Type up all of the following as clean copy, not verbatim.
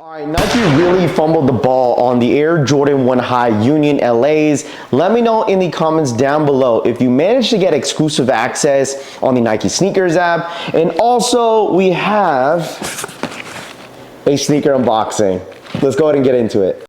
Alright, Nike really fumbled the ball on the Air Jordan 1 High Union LAs. Let me know in the comments down below if you managed to get exclusive access on the Nike Sneakers app. And also, we have a sneaker unboxing. Let's go ahead and get into it.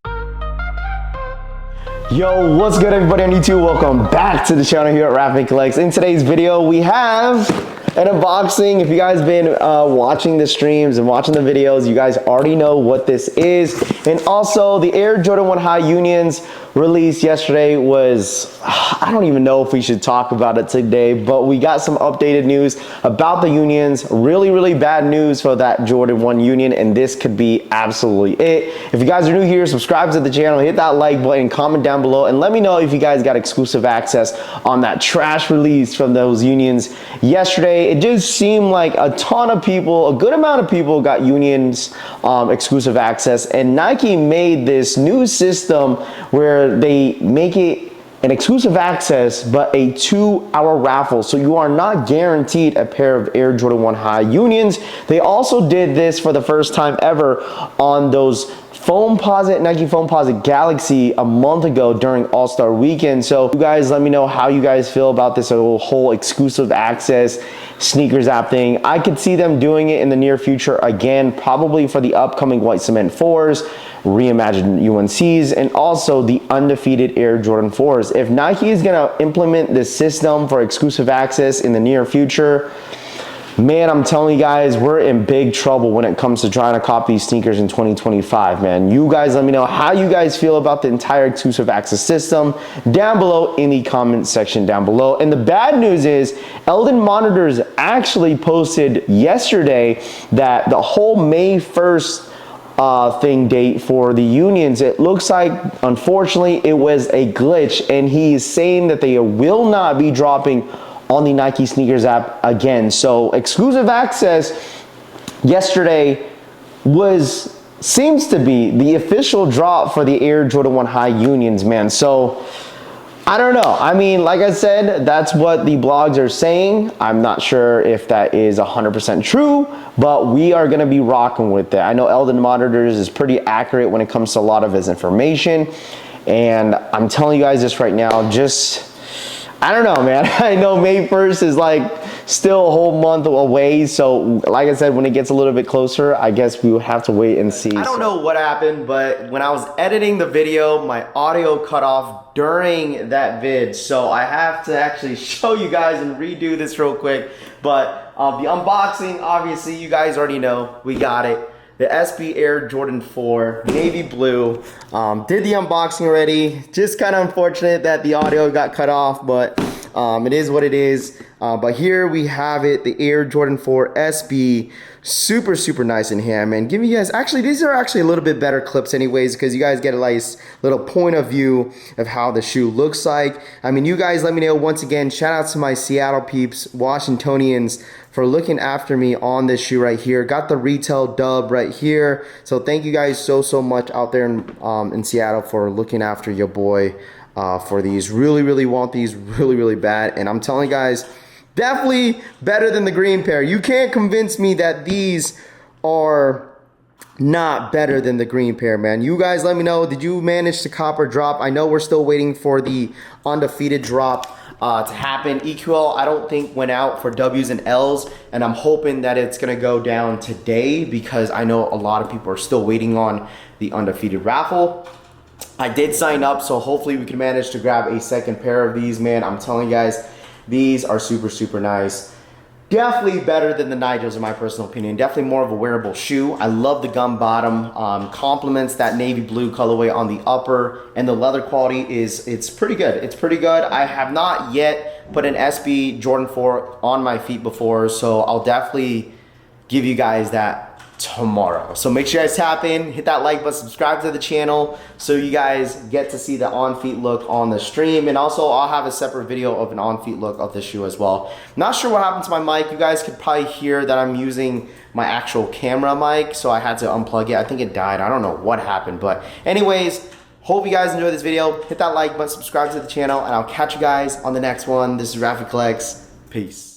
Yo, what's good everybody on YouTube? Welcome back to the channel here at Rapid Collects. In today's video, we have an unboxing. If you guys been watching the streams and watching the videos, you guys already know what this is. And also, the Air Jordan 1 High Unions released yesterday was, I don't even know if we should talk about it today, but we got some updated news about the Unions. Really bad news for that Jordan 1 Union, and this could be absolutely it. If you guys are new here, subscribe to the channel, hit that like button, comment down below, and let me know if you guys got exclusive access on that trash release from those Unions yesterday. It just seemed like a ton of people, a good amount of people got Unions exclusive access, and Nike made this new system where they make it an exclusive access, but a 2-hour raffle. So you are not guaranteed a pair of Air Jordan 1 High Unions. They also did this for the first time ever on those Nike Foamposite Galaxy a month ago during All-Star Weekend. So you guys let me know how you guys feel about this whole exclusive access sneakers app thing. I could see them doing it in the near future again, probably for the upcoming White Cement 4s, reimagined UNCs, and also the undefeated Air Jordan 4s. If Nike is gonna implement this system for exclusive access in the near future, man, I'm telling you guys, we're in big trouble when it comes to trying to copy these sneakers in 2025, man. You guys let me know how you guys feel about the entire exclusive access system down below in the comment section down below. And the bad news is Eldon Monitors actually posted yesterday that the whole May 1st thing date for the Unions, it looks like unfortunately it was a glitch, and he is saying that they will not be dropping on the Nike Sneakers app again. So exclusive access yesterday seems to be the official drop for the Air Jordan 1 High Unions, man. So I don't know. I mean, like I said, that's what the blogs are saying. I'm not sure if that is 100% true, but we are going to be rocking with it. I know Eldon Monitors is pretty accurate when it comes to a lot of his information, and I'm telling you guys this right now, I don't know, man. I know May 1st is like still a whole month away. So like I said, when it gets a little bit closer, I guess we will have to wait and see. I don't know what happened, but when I was editing the video, my audio cut off during that vid. So I have to actually show you guys and redo this real quick. But the unboxing, obviously you guys already know, we got it. The SB Air Jordan 4 navy blue. Did the unboxing already. Just kind of unfortunate that the audio got cut off, but it is what it is. But here we have it, the Air Jordan 4 SB. Super nice in hand, man. Give you guys, actually these are actually a little bit better clips anyways, because you guys get a nice little point of view of how the shoe looks like. I mean, you guys let me know once again, shout out to my Seattle peeps, Washingtonians, for looking after me on this shoe right here. Got the retail dub right here. So thank you guys so much out there in Seattle for looking after your boy for these. Really want these really bad. And I'm telling you guys, definitely better than the green pair. You can't convince me that these are not better than the green pair, man. You guys let me know, did you manage to cop or drop? I know we're still waiting for the undefeated drop to happen. EQL, I don't think went out for W's and L's, and I'm hoping that it's gonna go down today because I know a lot of people are still waiting on the undefeated raffle. I did sign up, so hopefully we can manage to grab a second pair of these, man. I'm telling you guys, these are super nice. Definitely better than the Nigels in my personal opinion. Definitely more of a wearable shoe. I love the gum bottom. Complements that navy blue colorway on the upper, and the leather quality it's pretty good. It's pretty good. I have not yet put an SB Jordan 4 on my feet before, so I'll definitely give you guys that tomorrow. So make sure you guys tap in, hit that like button, subscribe to the channel so you guys get to see the on-feet look on the stream. And also I'll have a separate video of an on-feet look of the shoe as well. Not sure what happened to my mic. You guys could probably hear that I'm using my actual camera mic, so I had to unplug it. I think it died. I don't know what happened, but anyways, hope you guys enjoyed this video. Hit that like button, subscribe to the channel, and I'll catch you guys on the next one. This is Rapid Collects. Peace.